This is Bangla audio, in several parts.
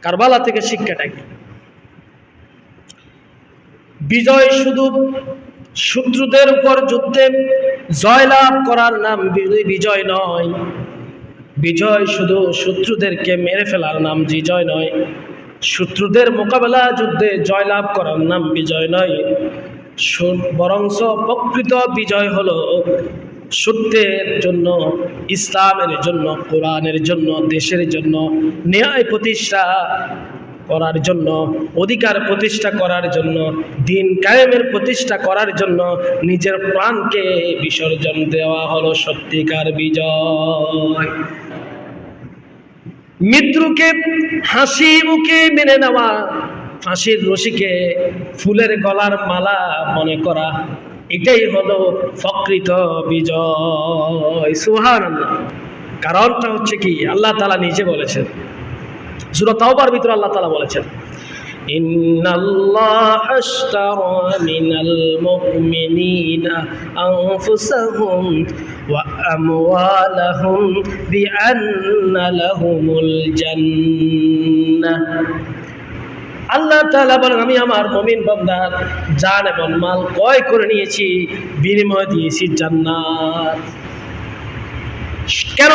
কারবালা থেকে শিক্ষাটা কি? বিজয় শুধু শত্রুদের উপর যুদ্ধে জয়লাভ করার নাম বিজয় নয়। বিজয় শুধু শত্রুদেরকে মেরে ফেলার নাম বিজয় নয়। শত্রুদের মোকাবেলা যুদ্ধে জয়লাভ করার নাম বিজয় নয়। বরঞ্চ প্রকৃত বিজয় হলো সত্যের জন্য, ইসলামের জন্য, কোরআনের জন্য, দেশের জন্য ন্যায় প্রতিষ্ঠা করার জন্য, অধিকার প্রতিষ্ঠা করার জন্য, দিন কায়েমের প্রতিষ্ঠা করার জন্য নিজের প্রাণকে বিসর্জন দেওয়া হলো সত্যিকার বিজয়। মৃত্যুকে হাসি মুখে মেনে নেওয়া, ফাঁসির রশিকে ফুলের গলার মালা মনে করা, এটাই হলো প্রকৃত বিজয়। সুবহানাল্লাহ। কারণটা হচ্ছে কি, আল্লাহ তাআলা নিজে বলেছেন, সূরা তাওবার ভিতরে আল্লাহ তাআলা বলেছেন, ইন্নাল্লাহা আশতারা মিনাল মুমিনিনা আনফুসাহুম ওয়া আমওয়ালাহুম বিআন্না লাহুমুল জান্নাহ। আল্লাহ তাআলা বলেন, আমি আমার মুমিন বান্দার জান এবং মাল ক্রয় করে নিয়েছি, বিনিময় দিয়েছি জান্নাত। কেন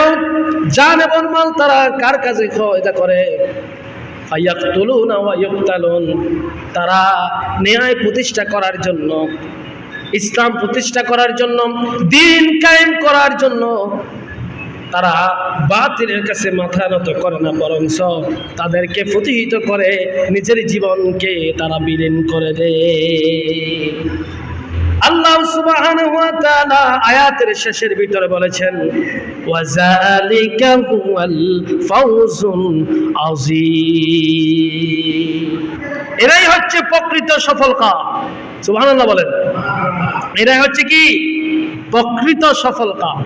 জান এবং মাল তারা কার কাছে এটা করে? ফায়াকতুলুনা ওয়া ইউকতালুন, তারা ন্যায় প্রতিষ্ঠা করার জন্য, ইসলাম প্রতিষ্ঠা করার জন্য, দিন কায়েম করার জন্য তারা বাতিলের কাছে মাথা নত করে না, বরঞ্চ তাদেরকে প্রতিহিত করে, নিজের জীবনকে তারা বিলীন করে দেয়। আল্লাহ সুবহানাহু ওয়া তাআলা আয়াতের শেষের ভিতরে বলেছেন, ওয়াযালিকা হুয়াল ফাওজুল আযীম। এরাই হচ্ছে প্রকৃত সফল কাম। সুবহানাল্লাহ বলেন। এরাই হচ্ছে কি প্রকৃত সফল কাম।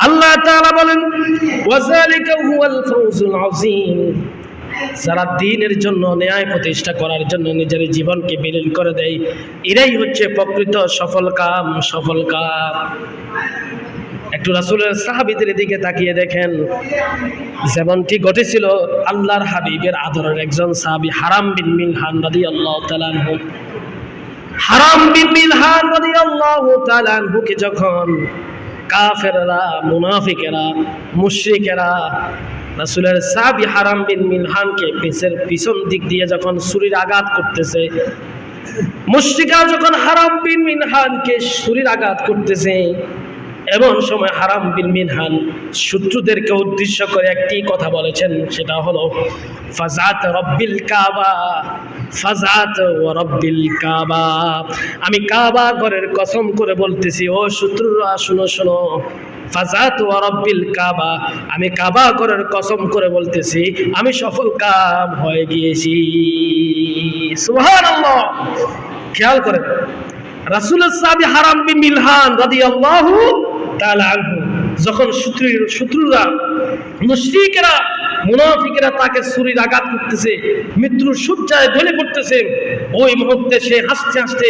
আল্লাহ তাআলা বলেন, ওয়াযালিকা হুয়াল ফাওজুল আযীম। যারা দ্বীনের জন্য, ন্যায় প্রতিষ্ঠা করার জন্য নিজের জীবনকে বিলীন করে দেয়, এরাই হচ্ছে প্রকৃত সফল কাম। সফল কাম। একটু রাসূলের সাহাবীদের দিকে তাকিয়ে দেখেন, যেমনটি ঘটেছিল আল্লাহর হাবিবের আদরের একজন সাহাবী হারাম বিন মিলহান রাদিয়াল্লাহু তাআলা আনহু। হারাম বিন মিলহান রাদিয়াল্লাহু তাআলা আনহুকে যখন কাফেররা, মুনাফিকেরা, মুশরিকেরা রাসূলের সাহাবী হারাম বিন মিলহানকে পিছন দিক দিয়ে যখন ছুরির আঘাত করতেছে, মুশরিকরা যখন হারাম বিন মিলহানকে ছুরির আঘাত করতেছে, এমন সময় হারাম বিন মিলহান শত্রুদেরকে উদ্দেশ্য করে একটি কথা বলেছেন, সেটা হলো ফাজাত রব্বিল কাবা, ফাজাত ওয়া রব্বিল কাবা। আমি কাবা ঘরের কসম করে বলতেছি, ও শত্রুরা শুনো শোনো, ফাজাত ওয়া রব্বিল কাবা, আমি কাবা ঘরের কসম করে বলতেছি, আমি সফল কাম হয়ে গিয়েছি। সুবহানাল্লাহ। খেয়াল করেন, রাসূলের সাহাবী হারাম বিন মিলহান রাদিয়াল্লাহু তাআলা আনহু যখন শত্রুরা, মুশরিকরা, মুনাফিকরা তাকে ছুরির আঘাত করতেছে, মৃত্যুর শয্যায় ঢলে পড়তেছে, ওই মুহূর্তে সে হাসতে হাসতে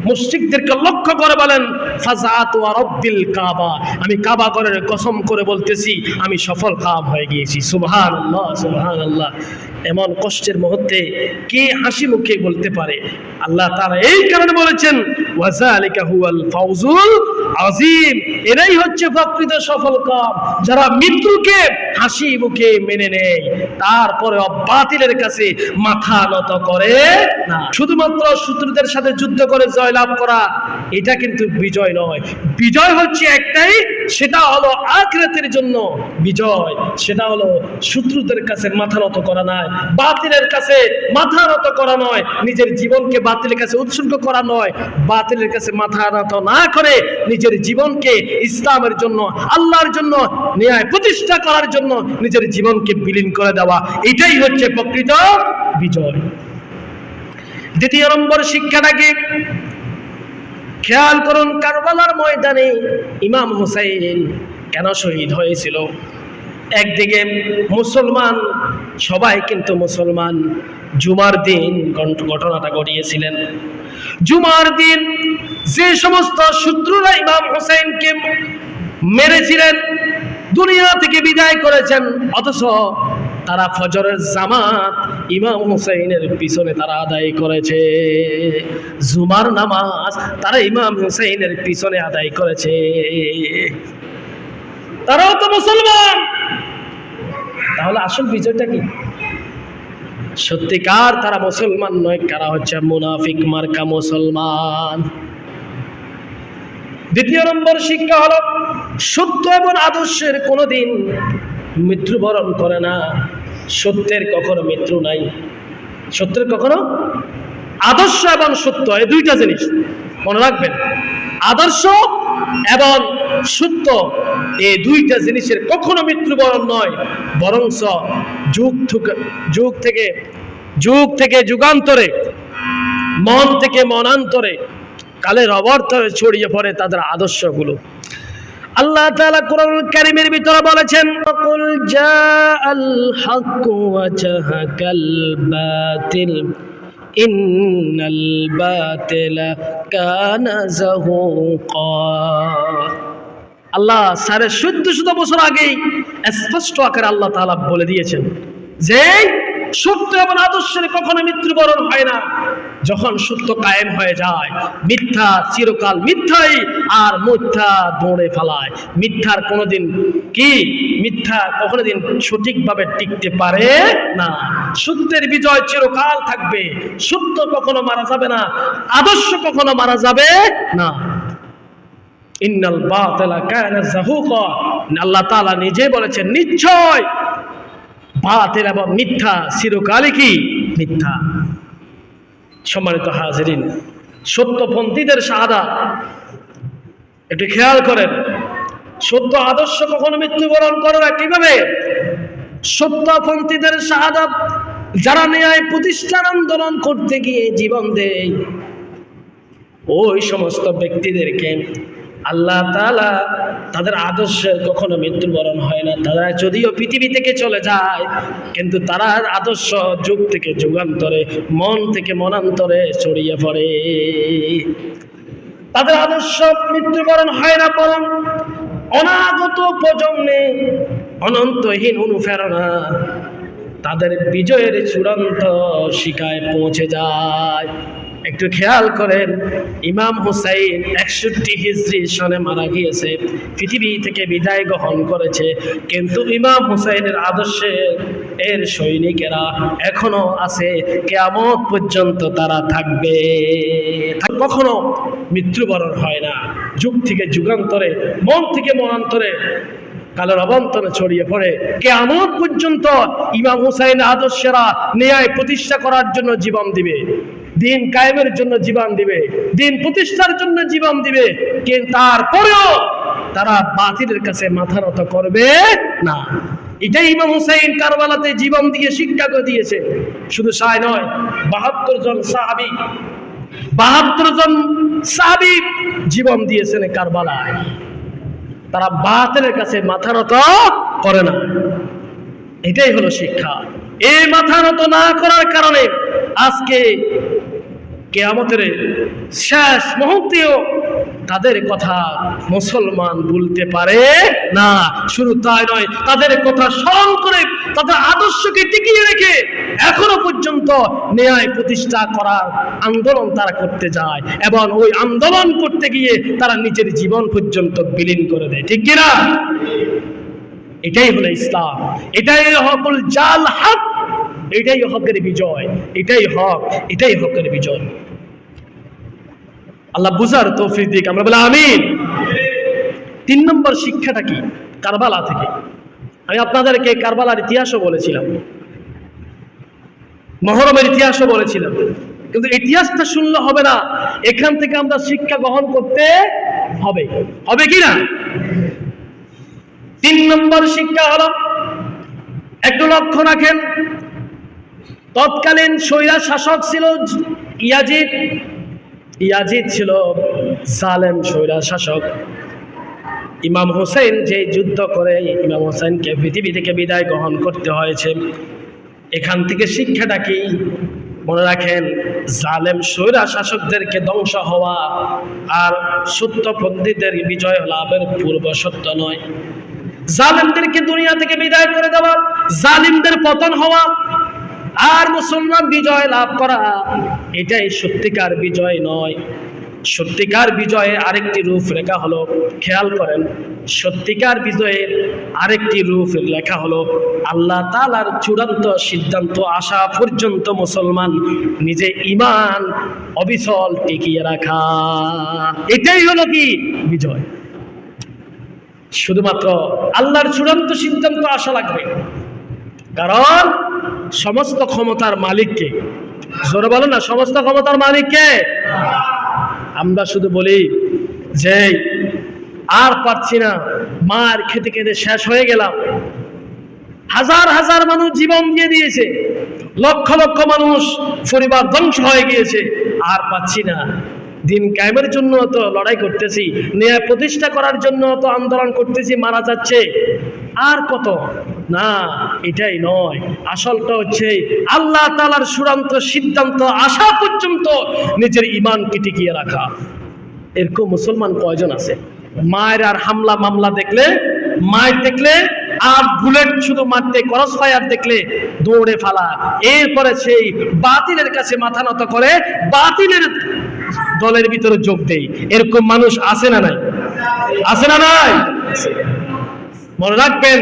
মুশরিকদেরকে লক্ষ্য করে বলেন, ফাজাত ওয়া রব্বিল কাবা, আমি কাবা ঘরের কসম করে বলতেছি, আমি সফল কাম হয়ে গিয়েছি। সুবহানাল্লাহ, সুবহানাল্লাহ। এমন কষ্টের মুহূর্তে কে হাসি মুখে বলতে পারে? আল্লাহ তাআলা এই কারণে বলেছেন, ওয়াযালিকা হুয়াল ফাওজুল আযীম। এরাই হচ্ছে প্রকৃত সফল কাম, যারা মৃত্যুকে হাসি মুখে মেনে নেয়, তারপরে বাতিলের কাছে মাথা নত করে না। শুধুমাত্র শত্রুদের সাথে যুদ্ধ করে জয়লাভ করা, এটা কিন্তু বিজয় নয়। বিজয় হচ্ছে একটাই, সেটা হলো আখিরাতের জন্য বিজয়। সেটা হলো শত্রুদের কাছে মাথা নত করা নয়, বাতিলের কাছে মাথা নত করা নয়, নিজের জীবনকে বাতিলের কাছে উৎসর্গ করা নয়, বাতিলের কাছে মাথা নত না করে নিজের জীবনকে ইসলামের জন্য, আল্লাহর জন্য ন্যায় প্রতিষ্ঠা করার জন্য নিজের জীবনকে বিলীন করে দেওয়া, এটাই হচ্ছে প্রকৃত বিজয়। দ্বিতীয় নম্বর শিক্ষাটাকে খেয়াল করুন, কারবালার ময়দানে ইমাম হুসাইন কেন শহীদ হয়েছিল? একদিকে মুসলমান, সবাই কিন্তু মুসলমান। জুমার দিন ঘটনাটা ঘটিয়েছিলেন। জুমার দিন যে সমস্ত শত্রুরা ইমাম হুসাইনকে মেরেছিলেন, দুনিয়া থেকে বিদায় করেছেন, অথচ তারা ফজরের জামাত ইমাম হুসাইনের পিছনে তারা আদায় করেছে, জুমার নামাজ তারা ইমাম হুসাইনের পিছনে আদায় করেছে। তারাও তো মুসলমান। তাহলে আসল বিজয়টা কি? সত্যিকার তারা মুসলমান নয়, কারা হচ্ছে মুনাফিক মার্কা মুসলমান। দ্বিতীয় নম্বর শিক্ষা হলো সত্য এবং আদর্শের কোনোদিন মৃত্যুবরণ করে না। সত্যের কখনো মৃত্যু নাই। সত্যের কখনো, আদর্শ এবং সত্য এই দুইটা জিনিস মনে রাখবেন। আদর্শ এবং সত্য এই দুইটা জিনিসের কখনো মৃত্যুবরণ নয়, বরঞ্চ যুগ থেকে যুগান্তরে, মন থেকে মনান্তরে, কালের অবর্তনে ছড়িয়ে পড়ে তাদের আদর্শগুলো। আল্লাহ তাআলা কোরআনুল কারীমের ভিতরে বলেছেন, কুল জাআল হক ওয়া জাহাকাল বাতিল ইন্নাল বাতিলা কানা যাহুকা। আল্লাহ 1450 বছর আগেই স্পষ্ট আকারে আল্লাহ তাআলা বলে দিয়েছেন যে সত্য এবং আদর্শের কখনো মৃত্যুবরণ হয় না। যখন সত্য কায়েম হয়ে যায়, মিথ্যা চিরকাল মিথ্যাই, আর মিথ্যা দৌড়ে ফেলায়। মিথ্যার কোনোদিন মিথ্যা কখনো দিন সঠিকভাবে টিকতে পারে না। সত্যের বিজয় চিরকাল থাকবে। সত্য কখনো মারা যাবে না, আদর্শ কখনো মারা যাবে না। ইন্নাল বাতিলা কানা যাহুকা। আল্লাহ তাআলা নিজে বলেছেন, নিশ্চয় বাতিল এবং মিথ্যা চিরকালই কি মিথ্যা। সম্মানিত হাজিরিন, সত্যপন্থীদের শাহাদাত একটু খেয়াল করেন। সত্য আদর্শ কখনো মৃত্যুবরণ করে না। কিভাবে? সত্যপন্থীদের শাহাদাত যারা ন্যায় প্রতিষ্ঠান আন্দোলন করতে গিয়ে জীবন দেয়, ওই সমস্ত ব্যক্তিদেরকে আল্লাহ তাআলা তাদের আদর্শের কখনো মৃত্যুবরণ হয় না। তারা যদিও পৃথিবী থেকে চলে যায়, কিন্তু তারা আদর্শ যুগ থেকে যুগান্তরে, মন থেকে মনান্তরে ছড়িয়ে পড়ে। তাদের আদর্শ মৃত্যুবরণ হয় না, বরং অনাগত প্রজন্মে অনন্তহীন অনুপ্রেরণা তাদের বিজয়ের চূড়ান্ত শিখায় পৌঁছে যায়। একটু খেয়াল করেন, ইমাম হুসাইন 61 হিজরি সনে মারা গিয়েছে, পৃথিবী থেকে বিদায় গ্রহণ করেছে, কিন্তু ইমাম হুসাইনের আদর্শে এর সৈনিকেরা এখনো আছে, কিয়ামত পর্যন্ত তারা থাকবে, কখনো মৃত্যুবরণ হয় না। যুগ থেকে যুগান্তরে, মন থেকে মনান্তরে, কালের অবন্তরে ছড়িয়ে পড়ে। কিয়ামত পর্যন্ত ইমাম হুসাইনের আদর্শেরা ন্যায় প্রতিষ্ঠা করার জন্য জীবন দিবে, দিন কায়েমের জন্য জীবন দিবে, দিন প্রতিষ্ঠার জন্য জীবন দিবে, কিন্তু তারপরেও তারা বাতিলের কাছে মাথা নত করবে না। এটাই ইমাম হুসাইন কারবালাতে জীবন দিয়ে শিক্ষা করে দিয়েছে। শুধু তাই নয়, 72 জন সাহাবী জীবন দিয়েছেন কারবালায়। তারা বাতিলের কাছে মাথা নত করে না। এটাই হলো শিক্ষা। এই মাথা নত না করার কারণে আজকে কিয়ামতের শেষ মুহূর্তেও তাদের কথা মুসলমান ভুলতে পারে না। শুধু তাই নয়, তাদের কথা স্মরণ করে তাদের আদর্শকে টিকিয়ে রেখে এখনো পর্যন্ত ন্যায় প্রতিষ্ঠা করার আন্দোলন তারা করতে যায়, এবং ওই আন্দোলন করতে গিয়ে তারা নিজের জীবন পর্যন্ত বিলীন করে দেয়। ঠিক কিনা? এটাই হলো ইসলাম, এটাই হকুল জাল হক, এটাই হকের বিজয়, এটাই হক, এটাই হকের বিজয়। আল্লাহ বুঝার তৌফিক দিক, আমরা বলি আমিন। 3 নম্বর শিক্ষাটা কি? কারবালা থেকে। আমি আপনাদেরকে কারবালার ইতিহাসও বলেছিলাম, মুহররমের ইতিহাসও বলেছিলাম, কিন্তু ইতিহাসটা শুনলে হবে না, এখান থেকে আমরা শিক্ষা গ্রহণ করতে হবে। হবে কি না? 3 নম্বর শিক্ষা হলো, একটু লক্ষ্য রাখেন, তৎকালীন স্বৈরা শাসক ছিল ইয়াজিদ ছিল জালেম স্বৈরা শাসক। ইমাম হুসাইন যে যুদ্ধ করে ইমাম হুসাইনকে পৃথিবী থেকে বিদায় গ্রহণ করতে হয়েছে। এখান থেকে শিক্ষাটা কি? মনে রাখেন, জালেম স্বৈরা শাসকদেরকে ধ্বংস হওয়া আর সত্যপন্থীদের বিজয় লাভের পূর্ব সত্য নয়। জালেমদেরকে দুনিয়া থেকে বিদায় করে দেওয়া, জালিমদের পতন হওয়া, আর মুসলমান বিজয় লাভ করা, এটাই সত্যিকার বিজয় নয়। সত্যিকার বিজয়ে আরেকটি রূপরেখা হলো, খেয়াল করেন, সত্যিকার বিজয়ের আরেকটি রূপরেখা হলো আল্লাহ তাআলার চূড়ান্ত সিদ্ধান্ত আসা পর্যন্ত মুসলমান নিজে ঈমান অবিচল টিকিয়ে রাখা। এটাই হলো কি বিজয়। শুধুমাত্র আল্লাহর চূড়ান্ত সিদ্ধান্ত আসা লাগবে, কারণ সমস্ত ক্ষমতার মালিককে, জোরে বলো না, সমস্ত ক্ষমতার মালিককে। আমরা শুধু বলি যে আর পারছি না, মার খেতে খেতে শেষ হয়ে গেলাম। হাজার হাজার মানুষ জীবন দিয়ে দিয়েছে, লক্ষ লক্ষ মানুষ পরিবার ধ্বংস হয়ে গিয়েছে, আর পাচ্ছি না। দিন কায়েমের জন্য তো লড়াই করতেছি, ন্যায় প্রতিষ্ঠা করার জন্য তো আন্দোলন করতেছি, মারা যাচ্ছে, আর কত না। এটাই নয়, আসলটা হচ্ছে আল্লাহ তাআলার চূড়ান্ত সিদ্ধান্ত আসা পর্যন্ত নিজের ঈমানকে টিকিয়ে রাখা। এরকম মুসলমান কয়জন আছে? মায়ের আর হামলা মামলা দেখলে, মায়ের দেখলে আর বুলেট শুধু মারতে, ক্রস ফায়ার দেখলে দৌড়ে ফালা, এরপরে সেই বাতিলের কাছে মাথা নত করে বাতিলের দলের ভিতরে যোগ দেয়। এরকম মানুষ আছে না নাই? আছে না নাই? মনে রাখবেন,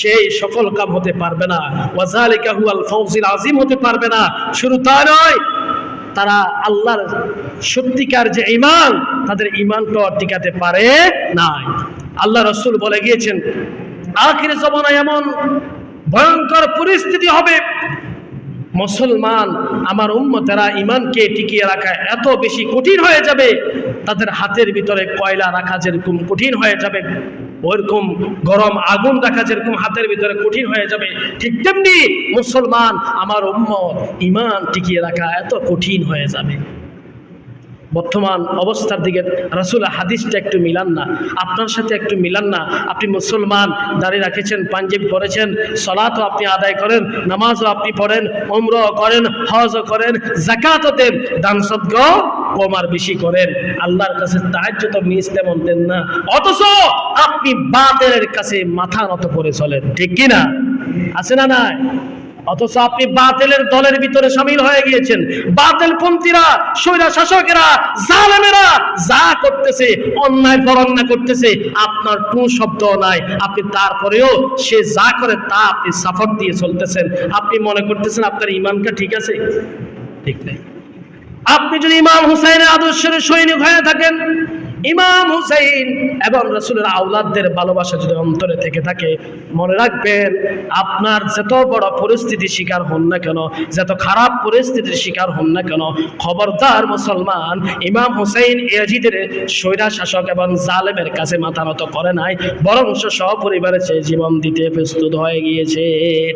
সেই সফল কাম হতে পারবে না, ওয়াজালিকা হুয়াল ফাউজুল আযীম হতে পারবে না। শুধু তা নয়, তারা আল্লাহর সত্যিকার যে ঈমান, তাদের ঈমানটা টিকাতে পারে না। আল্লাহ রাসূল বলে গিয়েছেন, আখির জামানায় এমন ভয়ঙ্কর পরিস্থিতি হবে, মুসলমান আমার উম্মতেরা ঈমানকে টিকিয়ে রাখা এত বেশি কঠিন হয়ে যাবে, তাদের হাতের ভিতরে কয়লা রাখা যেরকম কঠিন হয়ে যাবে, ওইরকম গরম আগুন রাখা যেরকম হাতের ভিতরে কঠিন হয়ে যাবে, ঠিক তেমনি মুসলমান আমার উম্মত ঈমান টিকিয়ে রাখা এত কঠিন হয়ে যাবে। বর্তমান অবস্থার দিকে রাসূলের হাদিসটা একটু মিলান না, আপনার সাথে একটু মিলান না। আপনি মুসলমান, দাড়ি রাখেছেন, পাঞ্জাবি পরেছেন, সালাতও আপনি আদায় করেন, নামাজও আপনি পড়েন, উমরাও করেন, হজও করেন, যাকাতও দেন, দান সদকাও কম আর বেশি করেন, আল্লাহর কাছে তাহাজ্জুদ মিস তেমন দেন না, অথচ আপনি বাতিলের কাছে মাথা নত করে চলেন, ঠিক কি না? আছে না নাই? অথচ আপনি বাতিলের দলের ভিতরে শামিল হয়ে গিয়েছেন। বাতিলপন্থীরা, স্বৈরা শাসকেরা, জালেমেরা যা করতেছে, অন্যায় পর অন্যায় করতেছে, আপনার কোনো শব্দ নাই, আপনি তারপরেও সে যা করে তা আপনি সাপোর্ট দিয়ে চলতেছেন। আপনি মনে করতেছেন আপনার ঈমানটা ঠিক আছে? ঠিক নাই। আপনি যদি ইমাম হুসাইনের আদর্শের সৈনিক হয়ে থাকেন, ইমাম হুসাইন এবং রাসূলের আওলাদদের ভালোবাসা যদি অন্তরে থেকে থাকে, মনে রাখবেন, আপনার যত বড় পরিস্থিতির শিকার হন না কেন, যত খারাপ পরিস্থিতির শিকার হন না কেন, খবরদার মুসলমান, ইমাম হুসাইন ইয়াজিদের স্বৈরা শাসক এবং জালেমের কাছে মাথা নত করে নাই, বরং সপরিবারে সে জীবন দিতে প্রস্তুত হয়ে গিয়েছে,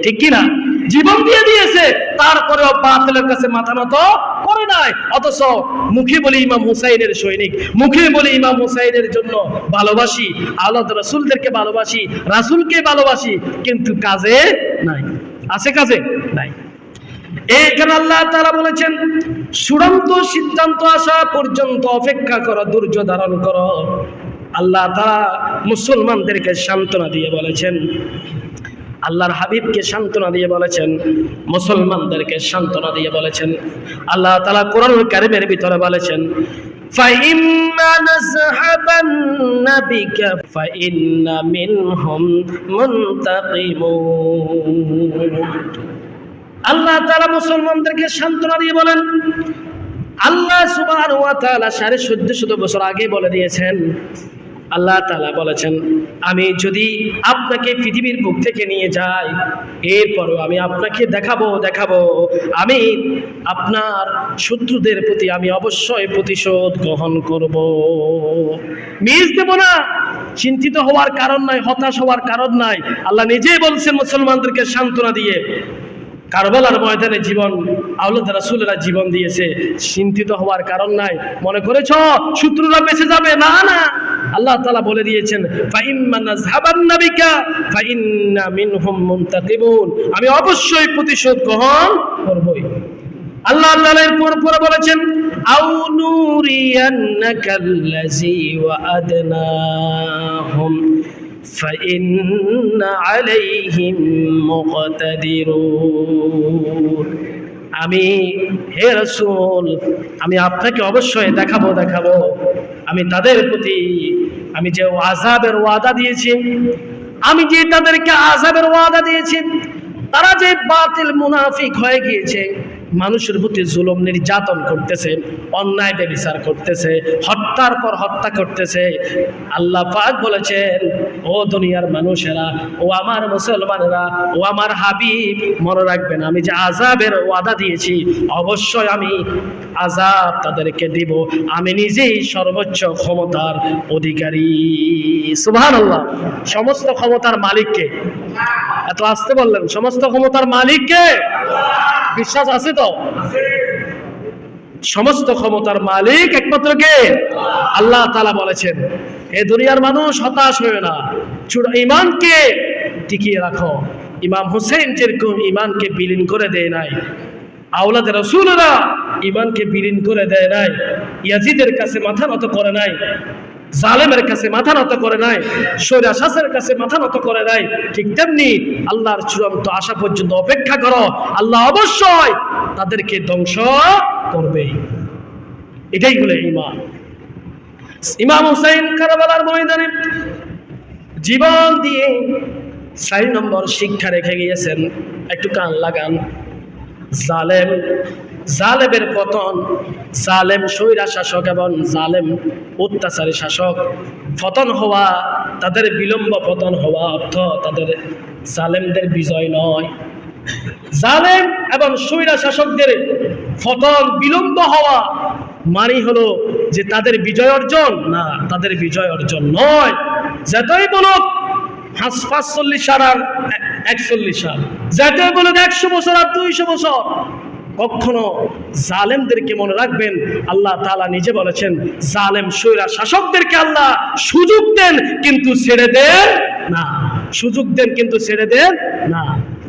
ঠিক কিনা? জীবন দিয়ে দিয়েছে, তারপরেও বাতিলের কাছে মাথা নত করে নাই। অথচ মুখে বলি ইমাম হুসাইনের সৈনিক, মুখে বলি ইমাম হুসাইনের জন্য ভালোবাসি, আওলাদ রাসূলদেরকে ভালোবাসি, রাসূলকে ভালোবাসি, কিন্তু কাজে নাই। আছে কাজে নাই। এইখানে আল্লাহ তাআলা বলেছেন, চূড়ান্ত সিদ্ধান্ত আসা পর্যন্ত অপেক্ষা করো, ধৈর্য ধারণ করো। আল্লাহ তাআলা মুসলমানদেরকে সান্ত্বনা দিয়ে বলেছেন, আল্লাহর হাবিবকে সান্ত্বনা দিয়ে বলেছেন, মুসলমানদেরকে সান্ত্বনা দিয়ে বলেছেন। আল্লাহ তাআলা কোরআনুল কারীমের ভিতরে বলেছেন, ফাইন্না নাযহাবান্না বিকা ফাইন্না মিনহুম মুনতাকিমুন। আল্লাহ তাআলা মুসলমানদেরকে সান্ত্বনা দিয়ে বলেন, আল্লাহ সুবহানাহু ওয়া তাআলা 1450 বছর আগে বলে দিয়েছেন, আল্লাহ তাআলা বলেছেন, আমি যদি আপনাকে পৃথিবীর বুক থেকে নিয়ে যাই, এরপরও আমি আপনাকে দেখাবো আমি আপনার শত্রুদের প্রতি আমি অবশ্যই প্রতিশোধ গ্রহণ করব, মিস দেব না। চিন্তিত হওয়ার কারণ নাই, হতাশ হওয়ার কারণ নাই। আল্লাহ নিজেই বলছেন মুসলমানদেরকে সান্ত্বনা দিয়ে, কারবালার ময়দানে জীবন আওলাদ রাসূলেরা জীবন দিয়েছে, চিন্তিত হওয়ার কারণ নাই। মনে করেছ শত্রুরা বেঁচে যাবে? না না, আল্লাহ তাআলা বলে দিয়েছেন, ফাইম্মা নাযহাবান্না বিকা ফাইন্না মিনহুম মুনতাকিবুন, আমি অবশ্যই প্রতিশোধ গ্রহণ করবই। আল্লাহ তাআলা এরপর বলেছেন, আউ নুরিয়ান্নাকাল্লাযী ওয়াআদনাহুম فإن عليهم مقتدرون আমি হে রাসূল আমি আপনাকে অবশ্যই দেখাবো আমি তাদের প্রতি আমি যে আযাবের ওয়াদা দিয়েছি আমি যে তাদেরকে আযাবের ওয়াদা দিয়েছি তারা যে বাতিল মুনাফিক হয়ে গিয়েছে মানুষের প্রতি জুলুম নির্যাতন করতেছে অন্যায় বিচার করতেছে হত্যার পর হত্যা করতেছে আল্লাহ পাক বলেছেন ও দুনিয়ার মানুষেরা ও আমার মুসলমানেরা ও আমার হাবিব মনে রাখবেন আমি যে আযাবের ওয়াদা দিয়েছি অবশ্যই আমি আযাব তাদেরকে দিব আমি নিজেই সর্বোচ্চ ক্ষমতার অধিকারী সুবহানাল্লাহ সমস্ত ক্ষমতার মালিককে এত আসতে বললেন সমস্ত ক্ষমতার মালিককে বিশ্বাস আছে তো সমস্ত ক্ষমতার মালিক একমাত্র কে আল্লাহ তাআলা বলেছেন এই দুনিয়ার মানুষ হতাশ হয়ে না ঈমানকে টিকিয়ে রাখো ইমাম হোসেন যেরকম ঈমানকে বিলীন করে দেয় নাই আওলাদে রাসূলরা ঈমানকে বিলীন করে দেয় নাই ইয়াজিদের কাছে মাথা নত করে নাই জালেমের কাছে মাথা নত করে নাই শৈরাশাসের কাছে মাথা নত করে নাই ঠিক তেমনি আল্লাহর চূড়ান্ত আশা পর্যন্ত অপেক্ষা করো আল্লাহ অবশ্যই তাদেরকে ধ্বংস করবে এটাই হলো ঈমান ইমাম হুসাইন কারবালার ময়দানে জীবন দিয়ে 4 নম্বর শিক্ষা রেখে গিয়েছেন একটু কান লাগান জালেমের পতন জালেম স্বৈরা শাসক এবং জালেম অত্যাচারী শাসক পতন হওয়া তাদের বিলম্ব পতন হওয়া অর্থ তাদের জালেমদের বিজয় নয় জালেম এবং স্বৈরা শাসকদের পতন বিলম্ব হওয়া মানে হলো যে তাদের বিজয় অর্জন না তাদের বিজয় অর্জন নয় যতই বলুক 45 সাল আর 41 সাল যতই বলুক 100 বছর আর 200 বছর কখনো জালেমদেরকে মনে রাখবেন আল্লাহ তাআলা নিজে বলেছেন জালেম স্বৈরা শাসকদেরকে আল্লাহ সুযোগ দেন কিন্তু ছেড়ে দেন না সুযোগ দেন কিন্তু ছেড়ে দেন না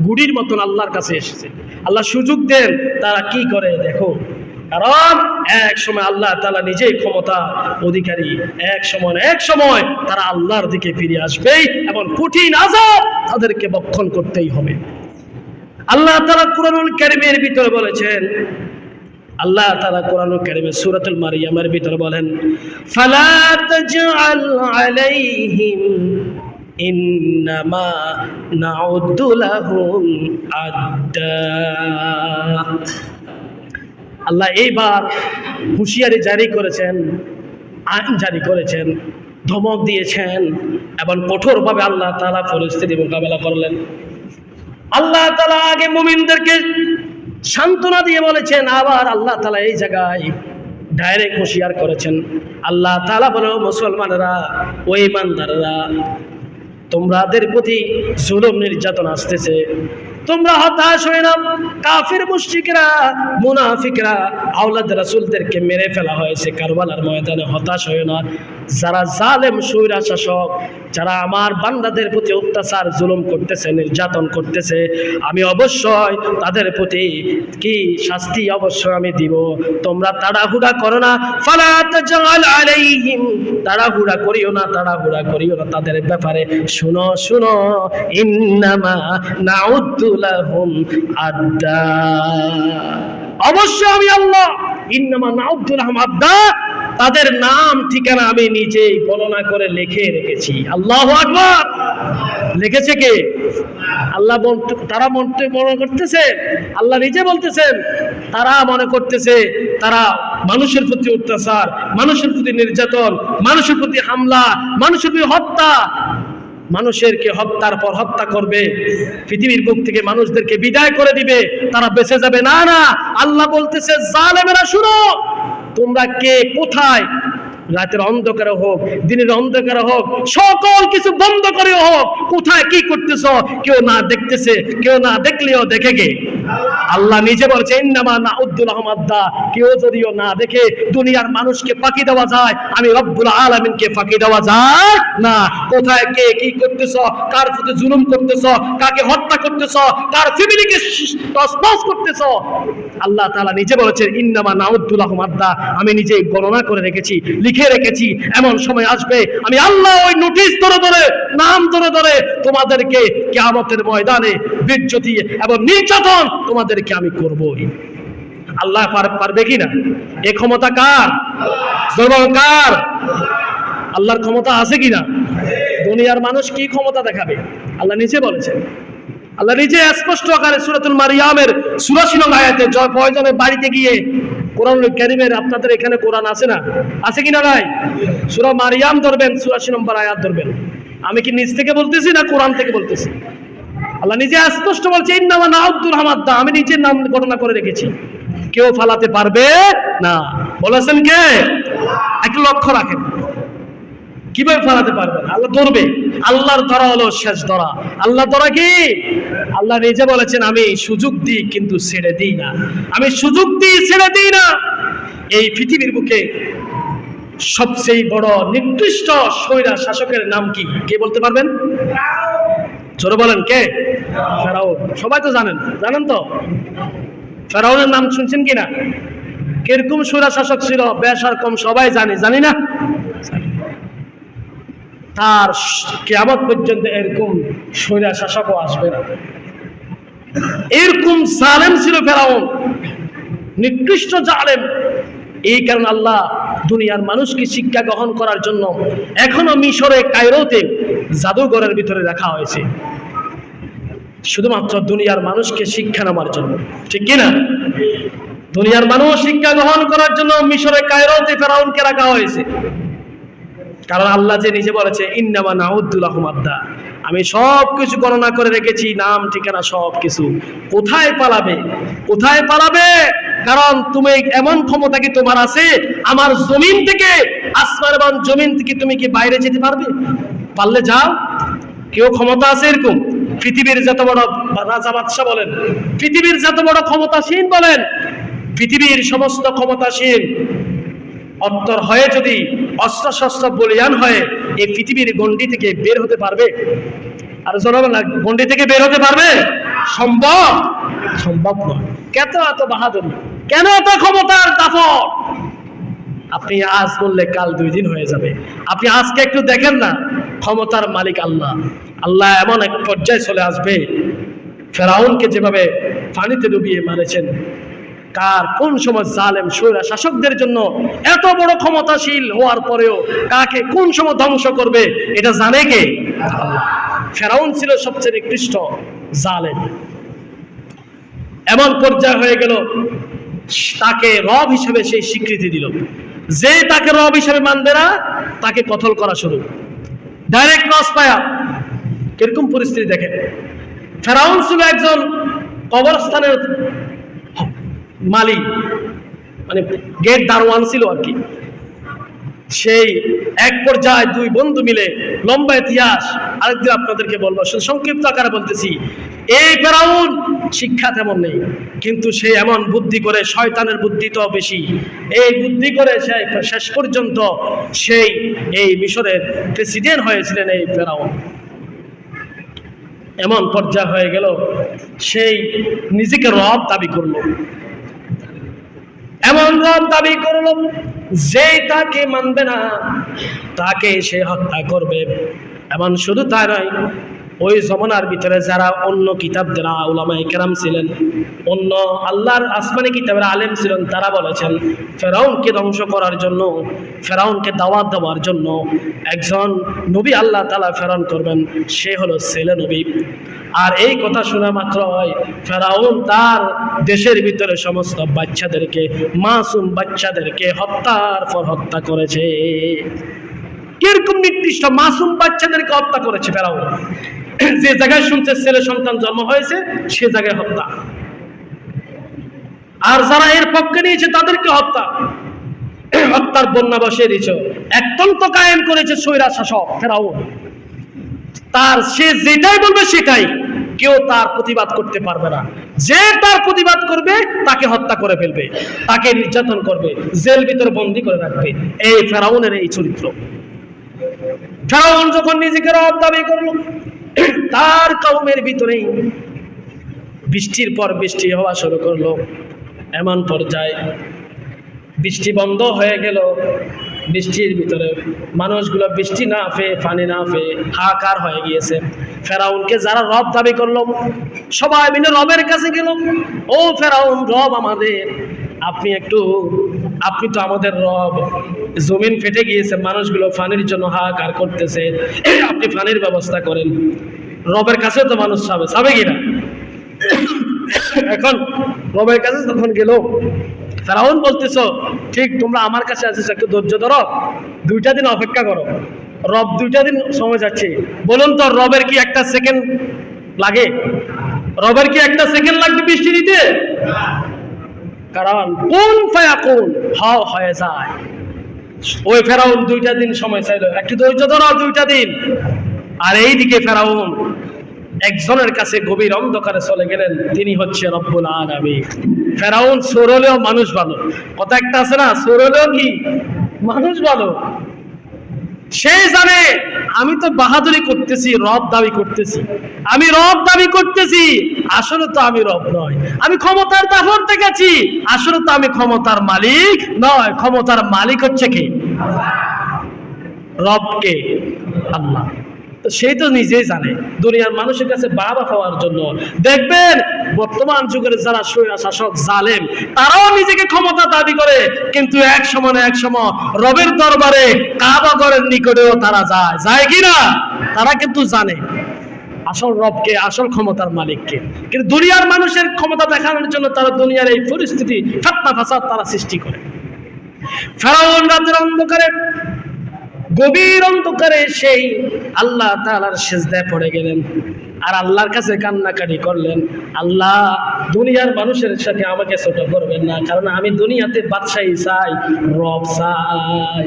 গুড়ির মতন আল্লাহর কাছে এসেছে আল্লাহ সুযোগ দেন তারা কি করে দেখো কারণ এক সময় আল্লাহ তাআলা নিজেই ক্ষমতা অধিকারী এক সময় তারা আল্লাহর দিকে ফিরে আসবে এবং কঠিন আযাব তাদেরকে বক্ষণ করতেই হবে আল্লাহ তাআলা কুরআনুল কারীমের ভিতরে বলেছেন আল্লাহ তাআলা কুরআনুল কারীমের সূরাতুল মারইয়ামের ভিতরে বলেন ফালা তাজআল আলাইহিম ইন্নামা নাউদ্দু লাহুম আদ্দা আল্লাহ এইবার হুঁশিয়ারি জারি করেছেন আইন জারি করেছেন ধমক দিয়েছেন এবং কঠোরভাবে আল্লাহ তাআলা পরিস্থিতি মোকাবেলা করলেন আল্লাহ তাআলা আগে মুমিনদেরকে সান্ত্বনা দিয়ে বলেছেন আবার আল্লাহ তাআলা এই জায়গায় ডাইরেক্ট হুঁশিয়ার করেছেন আল্লাহ তাআলা বলে মুসলমানেরা ও ঈমানদাররা তোমাদের প্রতি জুলুম নির্যাতন আসতেছে তোমরা হতাশ হয়ে না কাফির মুশরিকরা মুনাফিকরা আওলাদ রাসূলদেরকে মেরে ফেলা হয়েছে কারবালার ময়দানে হতাশ হয়ে না যারা জালেম স্বৈরা শাসক যারা আমার বান্দাদের প্রতি অত্যাচার জুলুম করতেছে নির্যাতন করতেছে আমি অবশ্যই তাদের প্রতি কি শাস্তি অবশ্যই আমি দিব তোমরা তাড়াহুড়া করো না ফালা তাজআল আলাইহিম তাড়াহুড়া করিও না তাদের ব্যাপারে শুনো ইন্নামা নাউদ্দু লাহুম আদ্দা অবশ্যই আমি আল্লাহ ইন্নামা নাউদ্দু লাহুম আদ্দা তাদের নাম ঠিকানা আমি নিজেই গণনা করে লিখে রেখেছি আল্লাহু আকবার লিখেছে কে আল্লাহ তারা মনে করতেছে আল্লাহ নিজে বলতেছেন তারা মনে করতেছে তারা মানুষের প্রতি অত্যাচার মানুষের প্রতি নির্যাতন মানুষের প্রতি হামলা মানুষের প্রতি হত্যা মানুষেরকে হত্যার পর হত্যা করবে পৃথিবীর বুক থেকে মানুষদেরকে বিদায় করে দিবে তারা বেঁচে যাবে না আল্লাহ বলতেছে জালেমেরা শুনো তোমরা কে কোথায় রাতের অন্ধকারে হোক দিনের অন্ধকারে হোক সকল কিছু বন্ধ করে হোক কোথায় কি করতেছ কেউ না দেখতেছে কেউ না দেখলেও দেখে কে আল্লাহ নিজে বলছে ইন্নামা নাউদ্দু লাহুম আদ্দা, কেউ যদিও না দেখে দুনিয়ার মানুষকে ফাঁকি দেওয়া যায়, আমি রব্বুল আলামিনকে ফাঁকি দেওয়া যায় না। কোথায় কে কি করতেছ, কার প্রতি জুলুম করতেছ, কাকে হত্যা করতেছ, কার ফ্যামিলিকে তছনছ করতেছ, আল্লাহ তাআলা নিজে বলেছেন ইন্নামা নাউদ্দু লাহুম আদ্দা, আমি নিজে গণনা করে রেখেছি, লিখে রেখেছি। এমন সময় আসবে আমি আল্লাহ ওই নোটিশ ধরে ধরে, নাম ধরে ধরে তোমাদেরকে কিয়ামতের ময়দানে বেইজ্জতি এবং নির্যাতন তোমাদেরকে আমি করবই। আল্লাহ পারবে কিনা? এই ক্ষমতা কার? কার? আল্লাহর ক্ষমতা আছে কিনা? দুনিয়ার মানুষ কি ক্ষমতা দেখাবে? আল্লাহ নিজে বলেছেন, আল্লাহ নিজে স্পষ্ট আকারে সূরাতুল মারিয়ামের ৮৪ নং আয়াতে প্রয়োজনে বাড়িতে গিয়ে কোরআনুল কারীমের, আপনাদের এখানে কোরআন আছে না? আছে কিনা ভাই? সূরা মারিয়াম ধরবেন, ৮৪ নম্বর আয়াত ধরবেন। আমি কি নিজ থেকে বলতেছি না কোরআন থেকে বলতেছি? আল্লাহ নিজে স্পষ্ট বলছে ইন্নামা নাউদ্দু লাহুম আদ্দা, আমি নিজের নাম গণনা করে রেখেছি, কেউ ফালাতে পারবে না। বলেছেন কে? একটু লক্ষ্য রাখেন, কিভাবে ফালাতে পারবেন? আল্লাহ ধরবে। আল্লাহর ধরা হলো শেষ ধরা। আল্লাহ ধরা কি? আল্লাহ নিজে বলেছেন আমি সুযোগ দিই কিন্তু ছেড়ে দিই না, আমি সুযোগ দিই ছেড়ে দিই না। এই পৃথিবীর বুকে সবচেয়ে বড় নিকৃষ্ট স্বৈরা শাসকের নাম কি? কে বলতে পারবেন? জোরে বলেন, কে? ফেরাউন। সবাই তো জানেন, জানেন তো? ফেরাউনের নাম শুনছেন কিনা? কিরকম স্বৈরা শাসক ছিল, বেশ আর কম সবাই জানি, জানি না? তার কিয়ামত পর্যন্ত এরকম স্বৈরা শাসকও আসবে না। এরকম জালেম ছিল ফেরাউন, নিকৃষ্ট জালেম। এই কারণে আল্লাহ দুনিয়ার মানুষকে শিক্ষা গ্রহণ করার জন্য এখনো মিশরে কায়রোতে জাদুঘরের ভিতরে রাখা হয়েছে, শুধুমাত্র দুনিয়ার মানুষকে শিক্ষা নেওয়ার জন্য। ঠিক কিনা? দুনিয়ার মানুষ শিক্ষা গ্রহণ করার জন্য মিশরে কায়রোতে ফেরাউনকে রাখা হয়েছে। কারণ আল্লাহ যে নিজে বলেছে ইন্নামা নাউদ্দু লাহুম আদ্দা, আমি সব কিছু গণনা করে রেখেছি, নাম ঠিকানা সব কিছু। কোথায় পালাবে? কোথায় পালাবে? কারণ তুমি এমন ক্ষমতা কি তোমার আছে? আমার জমিন থেকে, আসমান এবং জমিন থেকে তুমি কি বাইরে যেতে পারবে? পারলে যাও। কেউ ক্ষমতা আছে এরকম? পৃথিবীর যত বড় রাজা বাদশা বলেন, পৃথিবীর যত বড় ক্ষমতাসীন বলেন, পৃথিবীর সমস্ত ক্ষমতাসীন অত্তর হয়ে যদি অস্ত্র শস্ত্র বলিয়ান হয়ে এই পৃথিবীর গণ্ডি থেকে বের হতে পারবে? আর জনগণ গণ্ডি থেকে বের হতে পারবে? সম্ভব? সম্ভব নয়। কেন এত বাহাদুরি? কেন এত ক্ষমতার দাপট? আপনি আজ বললে কাল 2 দিন হয়ে যাবে। আপনি আজকে একটু দেখেন না, ক্ষমতার মালিক আল্লাহ। আল্লাহ এমন এক পর্যায়ে চলে আসবে, ফেরাউনকে যেভাবে পানিতে ডুবিয়ে মারেছেন, কার কোন সময় জালেম স্বৈরা শাসকদের জন্য এত বড় ক্ষমতাশীল হওয়ার পরেও কাকে কোন সময় ধ্বংস করবে এটা জানে কে? আল্লাহ। ফেরাউন ছিল সবচেয়ে নিকৃষ্ট জালেম। এমন পর্যায়ে হয়ে গেল তাকে রব হিসেবে সেই স্বীকৃতি দিল, যে তাকে রব হিসেবে মানবে না তাকে কতল করা শুরু, ডাইরেক্ট ক্রস ফায়ার। কিরকম পরিস্থিতি দেখেন। ফেরাউন ছিল একজন কবরস্থানের মালিক, মানে গেট দারোয়ান ছিল আর কি। সেই এক পর্যায়ে 2 বন্ধু মিলে, লম্বা ইতিহাস আরেকদিন আপনাদেরকে বলবো, শুধু সংক্ষিপ্ত আকারে বলতেছি। এই ফেরাউন শিক্ষা তেমন নেই, কিন্তু সে এমন বুদ্ধি করে, শয়তানের বুদ্ধি তো বেশি, এই বুদ্ধি করে সে শেষ পর্যন্ত সেই এই মিশরের প্রেসিডেন্ট হয়েছিলেন এই ফেরাউন। এমন পর্যায়ে হয়ে গেল সেই নিজেকে রব দাবি করলো, এমন রব দাবি করলো যে তাকে মানবে না তাকে সে হত্যা করবে। এমন শুধু তাই নয়, ওই জমানার ভিতরে যারা অন্য কিতাবদের উলামায়ে কেরাম ছিলেন, অন্য আল্লাহর আসমানি কিতাবের আলেম ছিলেন, তারা বলেছেন ফেরাউনকে ধ্বংস করার জন্য, ফেরাউনকে দাওয়াত দেওয়ার জন্য একজন নবী আল্লাহ তাআলা প্রেরণ করবেন, সে হলো ছেলে নবী। আর এই কথা শোনা মাত্র হয় ফেরাউন তার দেশের ভিতরে সমস্ত বাচ্চাদেরকে, মাসুম বাচ্চাদেরকে হত্যার পর হত্যা করেছে। কিরকম নির্দিষ্ট মাসুম বাচ্চাদেরকে হত্যা করেছে ফেরাউন। যে জায়গায় শুনছে ছেলে সন্তান জন্ম হয়েছে সে জায়গায় হত্যা, আর যারা এর পক্ষে নিয়েছে তাদেরকে হত্যা, হত্যার বন্যা বসিয়ে দিয়েছে। একতন্ত্র কায়েম করেছে স্বৈরা শাসক ফেরাউন। তার সে যেটাই বলবে সেটাই, কেউ তার প্রতিবাদ করতে পারবে না। যে তার প্রতিবাদ করবে তাকে হত্যা করে ফেলবে, তাকে নির্যাতন করবে, জেল ভিতরে বন্দী করে রাখবে। এই ফেরাউনের এই চরিত্র। ফেরাউন যখন নিজেকে রব দাবি করলো, তার কওমের ভিতরেই বৃষ্টির পর বৃষ্টি হওয়া শুরু করলো। এমন পর্যায়ে বৃষ্টি বন্ধ হয়ে গেল। বৃষ্টির ভিতরে মানুষগুলো বৃষ্টি না পেয়ে, পানি না পেয়ে হাহাকার হয়ে গিয়েছে। ফেরাউনকে যারা রব দাবি করলো, সবাই মিলে রবের কাছে গেল। ও ফেরাউন, রব আমাদের, আপনি তো আমাদের রব। জমিন ফেটে গিয়েছে, মানুষগুলো পানির জন্য হাহাকার করতেছে, আপনি পানির ব্যবস্থা করেন। রবের কাছে তো মানুষ যাবে কিনা? এখন রবের কাছে তখন গেল, ফেরাউন বলতেছ ঠিক, তোমরা আমার কাছে আসিস, একটু ধৈর্য ধরো, 2টা দিন অপেক্ষা করো। রব 2টা দিন সময় যাচ্ছে। বলুন তো, রবের কি একটা সেকেন্ড লাগে? রবের কি একটা সেকেন্ড লাগবে বৃষ্টি দিতে? কারণ কোন ফায়াকুন, হাও হয়ে যায়। ওই ফেরাউন 2টা দিন সময় চাইল, একটু ধৈর্য ধরো 2টা দিন। আর এইদিকে ফেরাউন একজনের কাছে গভীর অন্ধকারে চলে গেলেন, তিনি হচ্ছে রব্বুল আলামিন। ফেরাউন চোর হলেও মানুষ ভালো, কথা একটা আছে না, চোর হলেও কি মানুষ ভালো। সে জানে আমি তো বাহাদুরি করতেছি, রব দাবি করতেছি, আমি রব দাবি করতেছি, আসলে তো আমি রব নয়। আমি ক্ষমতার দাপট দেখাচ্ছি, আসলে তো আমি ক্ষমতার মালিক নয়। ক্ষমতার মালিক হচ্ছে কে? রবকে, আল্লাহ। তো সেই তো নিজেই জানে। দুনিয়ার মানুষের কাছে বাবা পাওয়ার জন্য দেখবেন বর্তমান যুগের যারা স্বৈর শাসক জালেম, তারাও নিজেকে ক্ষমতা দাবি করে, কিন্তু এক সময় রবের দরবারে কাবা ঘরের নিকটেও তারা যায় কিনা? তারা কিন্তু জানে আসল রবকে, আসল ক্ষমতার মালিককে। কিন্তু দুনিয়ার মানুষের ক্ষমতা দেখানোর জন্য তারা দুনিয়ার এই পরিস্থিতি, ফিতনা ফাসাদ তারা সৃষ্টি করে। ফেরাউন রাতের অন্ধকারে, গভীর অন্ধকারে সেই আল্লাহ তাআলার সিজদায় পড়ে গেলেন, আর আল্লাহর কাছে কান্নাকাটি করলেন, আল্লাহ, দুনিয়ার মানুষের সাথে আমাকে ছোট করবেন না, কারণ আমি দুনিয়াতে বাদশাহী চাই, রব চাই।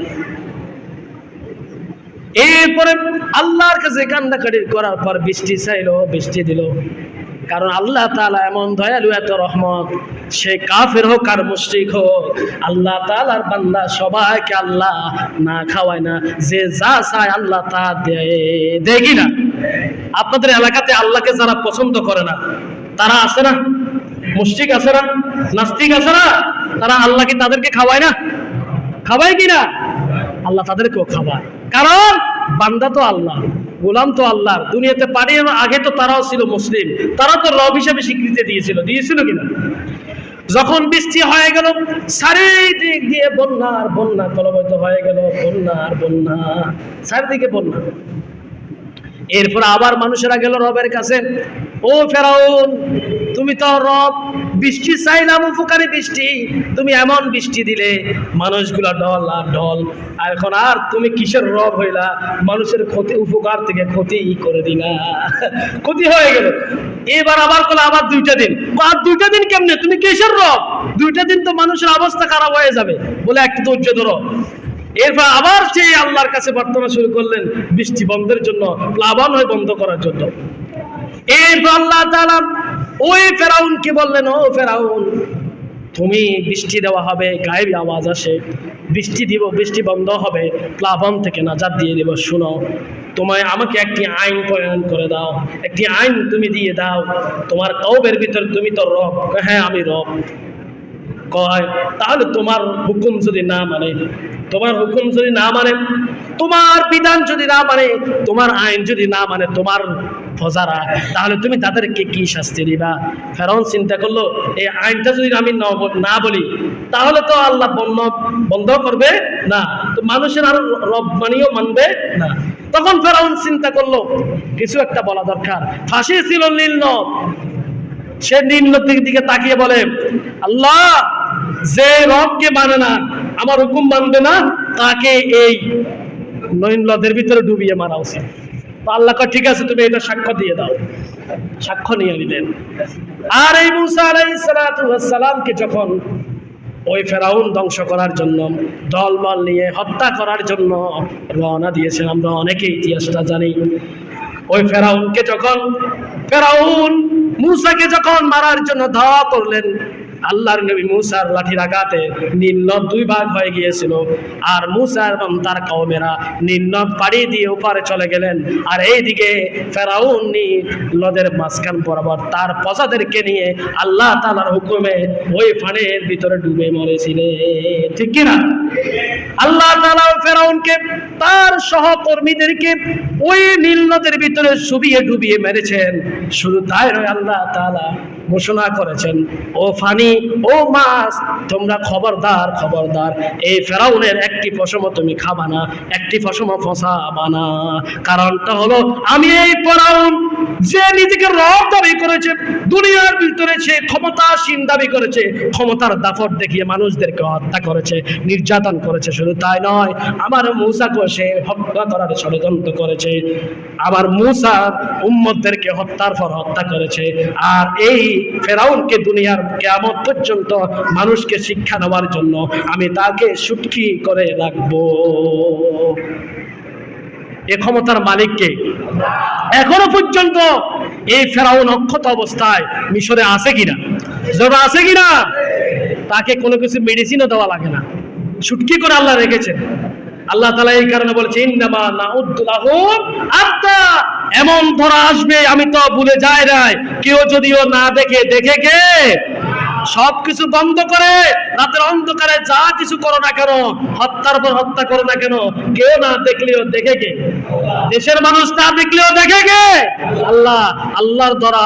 এরপরে আল্লাহর কাছে কান্নাকাটি করার পর বৃষ্টি চাইলো, বৃষ্টি দিল। কারণ আল্লাহ তাআলা এমন দয়ালু, এত রহমত, সে কাফের হোক আর মুশরিক হোক, আল্লাহ তাআলার বান্দা সবাইকে আল্লাহ না খাওয়ায় না, যে যা চায় আল্লাহ তা দেয়। দেখি না আপনাদের এলাকাতে আল্লাহকে যারা পছন্দ করে না, তারা আছে না, মুশরিক আছে না, নাস্তিক আছে না, তারা আল্লাহকে তাদেরকে খাওয়ায় না? খাওয়ায় কিনা? আল্লাহ তাদেরকেও খাওয়ায়। কারণ বান্দা তো আল্লাহ, গোলাম তো আল্লাহ। দুনিয়াতে পাঠিয়ে আগে তো তারাও ছিল মুসলিম, তারা তো রব হিসেবে স্বীকৃতি দিয়েছিল কিনা? যখন বৃষ্টি হয়ে গেল, চারিদিক দিয়ে বন্যা কলবত হয়ে গেল, বন্যা চারিদিকে বন্যা। এরপর আবার মানুষেরা গেল রবের কাছে, ও ফেরাউন, তুমি তো রব, বৃষ্টি চাইলাম, উপকারী বৃষ্টি, তুমি এমন বৃষ্টি দিলে, মানুষগুলা ঢল আর ঢল, এখন আর তুমি কিসের রব হইলা? মানুষের ক্ষতি, উপকার থেকে ক্ষতি করে দিলা, ক্ষতি হয়ে গেল। এবার আবার বলে আবার 2টা দিন, আর 2টা দিন কেমনে? তুমি কিসের রব? 2টা দিন তো মানুষের অবস্থা খারাপ হয়ে যাবে, বলে একটু ধৈর্য ধরো। এরপর আবার সেই আল্লাহর কাছে প্রার্থনা শুরু করলেন বৃষ্টি বন্ধের জন্য, প্লাবন হয়ে বন্ধ করার জন্য। এরপর আল্লাহ তাআলা ওই ফেরাউনকে বললেন, ও ফেরাউন, তুমি বৃষ্টি দেওয়া হবে, গায়েবী আওয়াজ আসে, বৃষ্টি দিব, বৃষ্টি বন্ধ হবে, প্লাবন থেকে নাজাত দিয়ে দেব। শুনো, তোমায় আমাকে একটি আইন প্রণয়ন করে দাও, একটি আইন তুমি দিয়ে দাও, তোমার কওমের ভিতর তুমি তো রব। হ্যাঁ আমি রব। কয় তাহলে তোমার হুকুম যদি না মানে, তোমার হুকুম যদি না মানে, তোমার বিধান যদি না মানে, তোমার আইন যদি না মানে তোমার প্রজারা, তাহলে তুমি তাদেরকে কি শাস্তি দিবা? ফেরাউন চিন্তা করলো, এই আইনটা যদি আমি না বলি, তাহলে তো আল্লাহ বন্ধ করবে না, তো মানুষের আর রব মানিও মানবে না। তখন ফেরাউন চিন্তা করলো কিছু একটা বলা দরকার। ফাঁসি ছিল নীল নদ, সে নীল নদীর দিকে তাকিয়ে বলে, আল্লাহ, যে রবকে মানে না, আমার হুকুম মানবে না, তাকে এই নীল নদের ভিতরে ডুবিয়ে মারা উচিত। আল্লাহ কয় ঠিক আছে, তুমি এটা সাক্ষ্য দিয়ে দাও। সাক্ষ্য নিয়ে নিলেন। আর এই মুসা আলাইহিস সালাতু ওয়াস সালামকে যখন ওই ফেরাউন ধ্বংস করার জন্য, দলবল নিয়ে হত্যা করার জন্য রওনা দিয়েছেন, আমরা অনেকে ইতিহাসটা জানি। ওই ফেরাউনকে যখন ফেরাউন মূসাকে যখন মারার জন্য ধাওয়া করলেন, আল্লাহর নবী মূসার লাঠির আঘাতে নীল নদ দুই ভাগ হয়ে গিয়েছিল, আর মূসা এবং তার কওমেরা নীল নদ পাড়ি দিয়ে ওপারে চলে গেলেন। আর এইদিকে ফেরাউন নীল নদের মাঝখান বরাবর তার প্রজাদেরকে নিয়ে আল্লাহ তাআলার হুকুমে ওই পানির ভিতরে ডুবে মরেছিলেন। ঠিক কি না? আল্লাহ তাআলা ফেরাউনকে তার সহকর্মীদেরকে ওই নীল নদের ভিতরে ডুবিয়ে মেরেছেন। শুধু তাই নয়, আল্লাহ তাআলা ঘোষণা করেছেন, ও পানি, ও মাছ, তোমরা খবরদার খবরদার এই ফেরাউনের একটি পশমও তুমি খাবা না, একটি পশমও ফসাবা না। কারণটা হলো, আমি এই ফেরাউন যে নিজেকে রব দাবি করেছে, দুনিয়ার ভিতরে সে ক্ষমতাসীন দাবি করেছে, ক্ষমতার দাপট দেখিয়ে মানুষদেরকে হত্যা করেছে, নির্যাতন করেছে। শুধু তাই নয়, আমার মূসাকে সে হত্যা করার ষড়যন্ত্র করেছে, আমার মূসার উম্মতদেরকে হত্যার পর হত্যা করেছে। আর এই ফেরাউনকে দুনিয়ার কিয়ামত পর্যন্ত মানুষকে শিক্ষা দেওয়ার জন্য আমি তাকে সুটকি করে রাখবো। এ ক্ষমতার মালিককে এখনো পর্যন্ত এই ফেরাউন অক্ষত অবস্থায় মিশরে আছে কিনা? যারা আছে কিনা? তাকে কোনো কিছু মেডিসিনও দেওয়া লাগে না, সুটকি করে আল্লাহ রেখেছেন। আল্লাহ তাআলা এই কারণে বলেছে, ইন্নামা নাউদ্দু লাহুম আদ্দা, এমন ধরা আসবে আমি তো ভুলে যাই নাই। কেউ যদিও না দেখে, দেখে কে? সবকিছু বন্ধ করে রাতের অন্ধকারে যা কিছু করো না কেন, হত্যার পর হত্যা করো না কেন, কেউ না দেখলেও দেখে কে? দেশের মানুষ না দেখলেও দেখে কে? আল্লাহ। আল্লাহর ধরা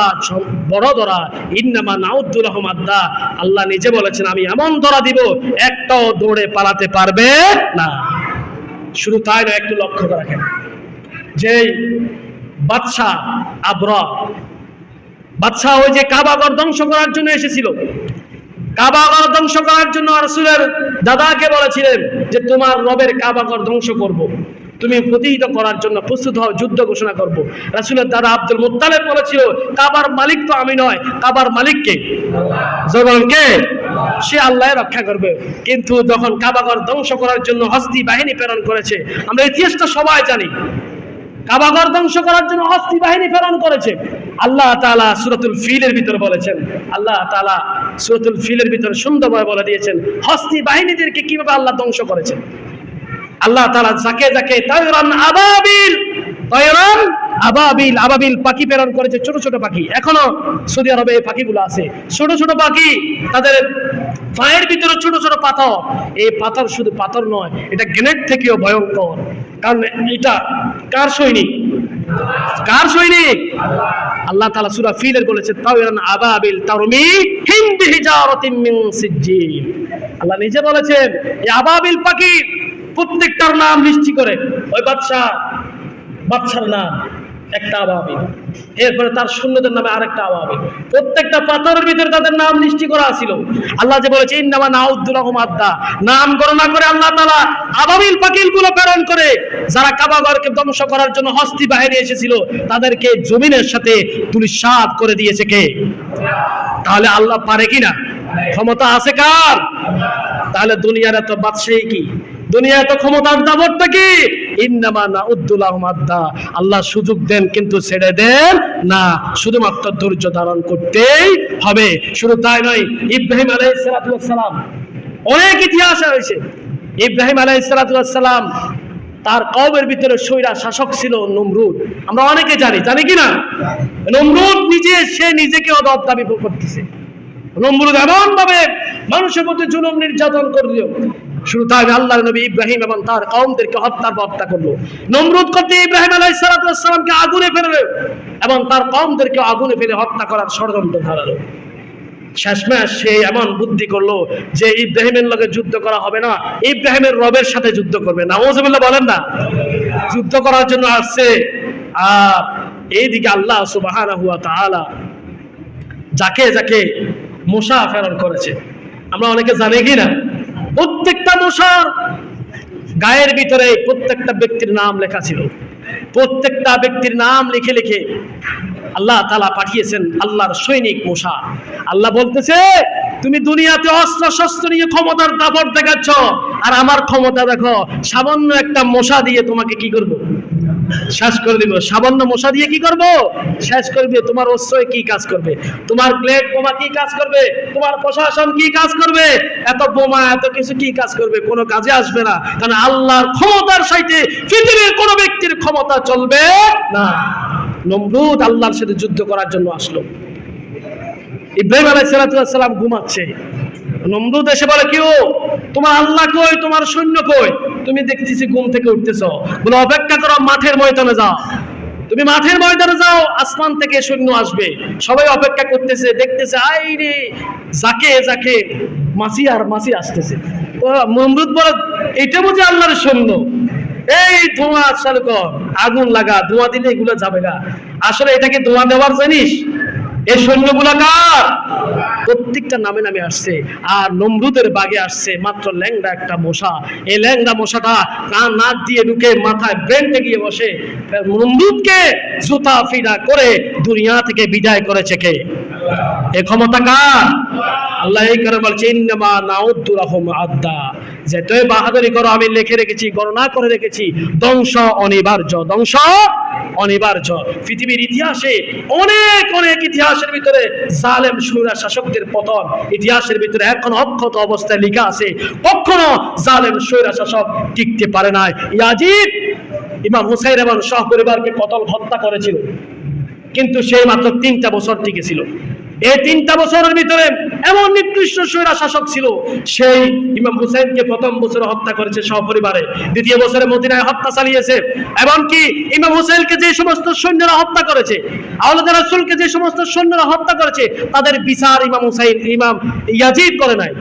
বড় ধরা। ইন্নামা নাউদ্দু লাহুম আদ্দা, আল্লাহ নিজে বলেছেন, আমি এমন ধরা দিব একটাও দৌড়ে পালাতে পারবে না। শুধু তাই না, একটু লক্ষ্য রাখেন, যে বাদশাহ আবরা, বাদশাহ ওই যে কাবাঘর ধ্বংস করার জন্য এসেছিল, কাবাঘর ধ্বংস করার জন্য রাসূলের দাদাকে বলেছিলেন যে তোমার রবের কাবাঘর ধ্বংস করব, তুমি প্রতিহিত করার জন্য প্রস্তুত হও, যুদ্ধ ঘোষণা করব। রাসূলের দাদা আব্দুল মুত্তালিব বলেছিল, কাবার মালিক তো আমি নয়, কাবার মালিক কে? জবানকে সে আল্লাহ রক্ষা করবে। কিন্তু যখন কাবাঘর ধ্বংস করার জন্য হস্তি বাহিনী প্রেরণ করেছে, আমরা ইতিহাসটা সবাই জানি, কাবাঘর ধ্বংস করার জন্য হস্তি বাহিনী প্রেরণ করেছে। আল্লাহ তাআলা সূরাতুল ফিলের ভিতরে বলেছেন, আল্লাহ তাআলা সূরাতুল ফিলের ভিতরে সুন্দরভাবে বলে দিয়েছেন হস্তি বাহিনীদেরকে কিভাবে আল্লাহ ধ্বংস করেছেন। আল্লাহ তাআলা যাকে যাকে তায়রান আবাবিল, তায়রান আবাবিল, আবাবিল পাখি প্রেরণ করেছে, ছোট ছোট পাখি। এখনো সৌদি আরবে এই পাখিগুলো আছে, ছোট ছোট পাখি, তাদের পায়ের ভিতরে ছোট ছোট পাথর। এই পাথর শুধু পাথর নয়, এটা গ্রেনেড থেকেও ভয়ঙ্কর। কারণ এটা কার সৈনিক? কার সৈনিক? আল্লাহ তাআলা সূরা ফিলের বলেছে, তায়রান আবাবিল তারমিহিম বিহিজারাতিন মিন সিজ্জিল। আল্লাহ নিজে বলেছেন, এই আবাবিল পাখি প্রত্যেকটার নাম লিস্টি করে, ওই বাদশার নাম একটা আবাবিল, এরপরে তার সৈন্যদের নামে আরেকটা আবাবিল, প্রত্যেকটা পাথরের ভিতরে তাদের নাম লিস্টি করা ছিল। আল্লাহ যে বলেছে, ইন্নামা নাউদ্দু লাহুম আদ্দা, নাম গণনা করে আল্লাহ তাআলা আবাবিল পাখিগুলো প্রেরণ করে, যারা কাবাঘরকে ধ্বংস করার জন্য হস্তি বাহিনী এসেছিল তাদেরকে জমিনের সাথে ধূলিসাৎ করে দিয়েছে কে? তাহলে আল্লাহ পারে কিনা? ক্ষমতা আছে কার? তাহলে দুনিয়ার এত বাদশাহী কি? দুনিয়া এত ক্ষমতার দাপটটা কি? ইন্নামা নাউদ্দু লাহুম আদ্দা, আল্লাহ সুযোগ দেন কিন্তু ছেড়ে দেন না, শুধুমাত্র ধৈর্য ধারণ করতেই হবে। শুধু তাই নয়, ইব্রাহিম আলাইহিস সালাতু ওয়াস সালাম, অনেক ইতিহাস রয়েছে। ইব্রাহিম আলাইহিস সালাতু ওয়াস সালাম, তার কওমের ভিতরে স্বৈরা শাসক ছিল নমরুদ। আমরা অনেকে জানি কি না? নমরুদ সে নিজেকে রব দাবি করতেছে। নমরুদ এমন ভাবে মানুষের মধ্যে জুলুম নির্যাতন করলো, শুরু তাই আল্লাহর নবী ইব্রাহিম এবং তার কওমদেরকে হত্যা করলো। নমরুদ করতে ইব্রাহিম আলাইহিস সালাতু ওয়াস সালামকে আগুনে ফেললো এবং তার কওমদেরকে আগুনে ফেলে হত্যা করার ষড়যন্ত্র ধারালো। শেষমেশ সে এমন বুদ্ধি করলো যে ইব্রাহিমের লগে যুদ্ধ করা হবে না, ইব্রাহিমের রবের সাথে যুদ্ধ করবে। নাউজুবিল্লাহ বলেন না? যুদ্ধ করার জন্য আসছে। আর এইদিকে আল্লাহ সুবহানাহু ওয়া তাআলা যাকে যাকে মূসা প্রেরণ করেছে, আমরা অনেকে জানি কি না? প্রত্যেকটা মূসার গায়ের ভিতরে প্রত্যেকটা ব্যক্তির নাম লেখা ছিল। প্রত্যেকটা ব্যক্তির নাম লিখে লিখে আল্লাহ তাআলা পাঠিয়েছেন আল্লাহর সৈনিক মূসা। আল্লাহ বলতেছে, তুমি দুনিয়াতে অস্ত্র শস্ত্র নিয়ে ক্ষমতার দাপট দেখাচ্ছ, আর আমার ক্ষমতা দেখো, সামান্য একটা মশা দিয়ে তোমাকে কি করব? শেষ করে দিব। সামান্য মশা দিয়ে কি করব? শেষ করবে। তোমার অস্ত্র কি কাজ করবে? তোমার গ্লেড বোমা কি কাজ করবে? তোমার প্রশাসন কি কাজ করবে? এত বোমা এত কিছু কি কাজ করবে? কোনো কাজে আসবে না। কারণ আল্লাহর ক্ষমতার সাথে পৃথিবীর কোনো ব্যক্তির ক্ষমতা চলবে না। নমরুদ আল্লাহর সাথে যুদ্ধ করার জন্য আসলো। ইব্রাহিম আলাইহিস সালাম ঘুমাচ্ছে। নমরুদ এসে বলে, কি ও, তোমার আল্লাহ কই, তোমার সৈন্য কই? তুমি দেখতেছি ঘুম থেকে উঠতেছো। বলে, অপেক্ষা করো, মাঠের ময়দানে যাও। তুমি মাঠের ময়দানে যাও, আসমান থেকে সৈন্য আসবে। সবাই অপেক্ষা করতেছে, দেখতেছে, আই রে, যাকে যাকে মাছি আর মাছি আসতেছে। নমরুদ বলে, এটা বুঝি আল্লাহর সৈন্য? এই ধোঁয়া চালু কর, আগুন লাগা, ধোঁয়া দিলে এগুলো যাবে না। আসলে এটাকে ধোঁয়া দেওয়ার জিনিস। এই সৈন্যগুলা কার? প্রত্যেকটা নামে নামে আসছে। আর নমরুদের বাগে আসছে মাত্র ল্যাংড়া একটা মশা। এই ল্যাংড়া মশাটা কান নাক দিয়ে ঢুকে মাথায় ব্রেনটে গিয়ে বসে নমরুদকে জুতা ফিরা করে দুনিয়া থেকে বিদায় করেছে কে? এ ক্ষমতা কার? আল্লাহ এই করে বলছে, ইন্নামা নাউদ্দু লাহুম আদ্দা, যে তুই বাহাদুরি করো, আমি লিখে রেখেছি, গণনা করে রেখেছি, ধ্বংস অনিবার্য, ধ্বংস অনিবার্য। পৃথিবীর ইতিহাসে অনেক অনেক ইতিহাসের ভিতরে জালেম শূরা শাসকদের পতন ইতিহাসের ভিতরে এখন অক্ষত অবস্থায় লেখা আছে। কখনো জালেম শূরা শাসক টিকতে পারে নাই। ইয়াজিদ ইমাম হুসাইন এবং সহপরিবারকে কতল হত্যা করেছিল, কিন্তু সে মাত্র 3টা বছর টিকেছিল। এই 3টা বছরের ভিতরে এমন নিকৃষ্ট স্বৈরা শাসক ছিল, সেই ইমাম হুসাইনকে প্রথম বছরে হত্যা করেছে সহপরিবারে, দ্বিতীয় বছরে মদিনায় হত্যা চালিয়েছে। এমনকি ইমাম হুসাইনকে যে সমস্ত সৈন্যরা হত্যা করেছে, আওলাদ রাসূলকে যে সমস্ত সৈন্যরা হত্যা করেছে, তাদের বিচার ইমাম ইয়াজিদ করে নাই।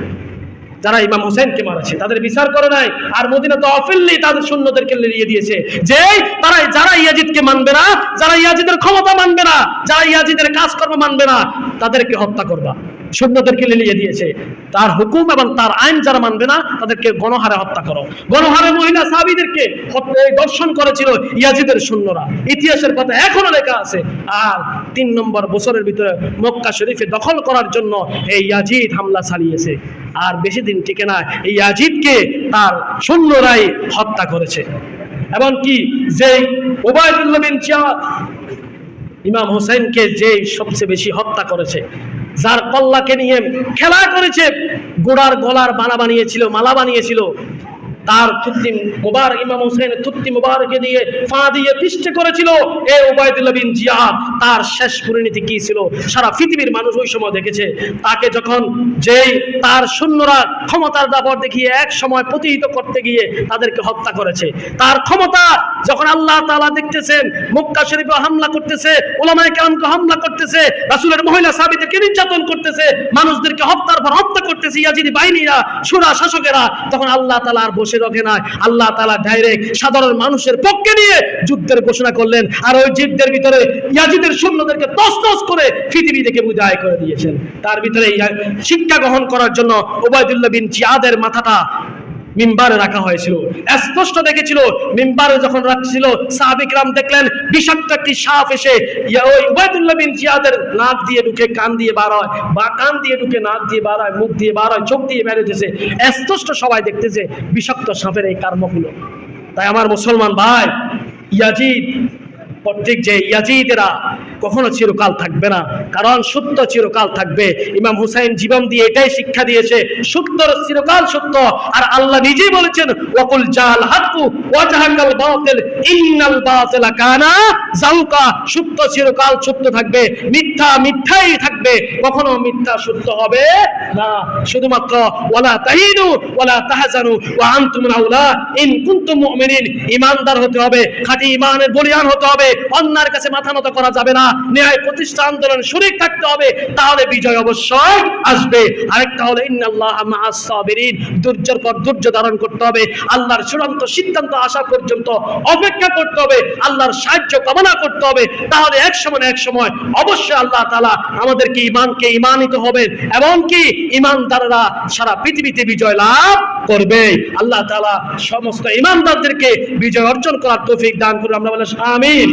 যারা ইমাম হুসাইনকে মারেছে তাদের বিচার করে নাই। আর মদিনা তো অফিল্লি তাদের সৈন্যদেরকে লিয়ে দিয়েছে যে যারা ইয়াজিদকে মানবে না, যারা ইয়াজিদের ক্ষমতা মানবে না, যারা ইয়াজিদের কাজকর্ম মানবে না, তাদেরকে হত্যা করবা। সৈন্যদেরকে লিয়ে দিয়েছে। তার হুকুম এবং তার আইন যারা মানবে না, তাদেরকে গণহারে হত্যা করো। গণহারে মহিলা সাহাবীদেরকে দর্শন করেছিল ইয়াজিদের সৈন্যরা। ইতিহাসের কথা এখনো লেখা আছে। আর 3 নম্বর বছরের ভিতরে মক্কা শরীফে দখল করার জন্য এই ইয়াজিদ হামলা চালিয়েছে। আর বেশি দিন টিকে না, এই ইয়াজিদকে তার সৈন্যরাই হত্যা করেছে। এবং কি যে উবাইদুল্লাহ বিন জিয়াদ ইমাম হুসাইনকে যে সবচেয়ে বেশি হত্যা করেছে, যার কল্লাকে নিয়ে খেলা করেছে, গোড়ার গলার মালা বানিয়েছিল, তার থুত্তি মুবারক, ইমাম হুসাইনের থুত্তি মুবারকে দিয়ে ফা দিয়ে পিষ্টে করেছিল এই উবাইদুল্লাহ বিন জিয়াদ। তার শেষ পরিণতি কি ছিল সারা পৃথিবীর মানুষ ওই সময় দেখেছে। তাকে যখন যেই তার সৈন্যরা ক্ষমতার দাপট দেখিয়ে এক সময় প্রতিহিত করতে গিয়ে তাদেরকে হত্যা করেছে। তার ক্ষমতা যখন আল্লাহ তাআলা দেখতেছেন, মক্কা শরীফে হামলা করতেছে, উলামায়ে কেরামকে হামলা করতেছে, রাসূলের মহিলা সাহাবীদেরকে নির্যাতন করতেছে, মানুষদেরকে হত্যার পর হত্যা করতেছে ইয়াজিদি বাহিনীরা, শূরা শাসকেরা, তখন আল্লাহ তাআলা আর বসে রোকে না। আল্লাহ তাআলা ডাইরেক্ট সাধারণ মানুষের পক্ষে নিয়ে যুদ্ধের ঘোষণা করলেন। আর ওই যুদ্ধের ভিতরে ইয়াজিদের সৈন্যদেরকে তছনছ করে পৃথিবী থেকে বিদায় করে দিয়েছেন। তার ভিতরে শিক্ষা গ্রহণ করার জন্য উবাইদুল্লাহ বিন জিয়াদের মাথাটা মিম্বারে রাখা হয়েছিল। স্পষ্ট দেখেছিল, মিম্বারে যখন রাখছিল সাহাবী کرام দেখলেন বিষাক্ত একটি সাপ এসে ওই উবাইদুল্লাহ বিন জিয়াদের নাক দিয়ে ঢুকে কান দিয়ে বার হয়, বা কান দিয়ে ঢুকে নাক দিয়ে বার হয়, মুখ দিয়ে বার হয়, চোখ দিয়ে বের হইতেছে। স্পষ্ট সবাই দেখতেছে বিষাক্ত সাপের এই কর্মগুলো। তাই আমার মুসলমান ভাই, ইয়াজিদ প্রত্যেক যে ইয়াজিদেরা কখনো চিরকাল থাকবে না, কারণ সত্য চিরকাল থাকবে। ইমাম হুসাইন জীবন দিয়ে এটাই শিক্ষা দিয়েছে, সত্য চিরকাল সত্য। আর আল্লাহ নিজেই বলেছেন, ওয়াকুল জাল হাক্কু ওয়া জাহাকাল বাতিল ইন্নাল বাতিলা কানা যাউকা। সত্য চিরকাল সত্য থাকবে, মিথ্যা মিথ্যাই থাকবে, কখনো মিথ্যা সত্য হবে না। শুধুমাত্র ওয়ালা তাহিনু ওয়ালা তাহজানু ওয়া আনতুমুল আউলা ইন কুনতুম মুমিনিন। ঈমানদার হতে হবে, খাঁটি ঈমানের বলিয়ান হতে হবে, অন্যের কাছে মাথা নত করা যাবে না, ন্যায় প্রতিষ্ঠা আন্দোলন শরীক থাকতে হবে, তাহলে বিজয় অবশ্যই আসবে। আরেকটা হলো ইন্নাল্লাহা মাআস সাবিরিন, ধৈর্যের পর ধৈর্য ধারণ করতে হবে, আল্লাহর চূড়ান্ত সিদ্ধান্ত আসা পর্যন্ত অপেক্ষা করতে হবে, আল্লাহর সাহায্য কামনা করতে হবে। তাহলে এক সময় অবশ্যই আল্লাহ তাআলা আমাদেরকে ঈমানকে ঈমানিত হবেন, এবং কি ঈমানদাররা সারা পৃথিবীতে বিজয় লাভ করবে। আল্লাহ তাআলা সমস্ত ঈমানদারদেরকে বিজয় অর্জন করার তৌফিক দান করুন। আমরা বলি আমিন।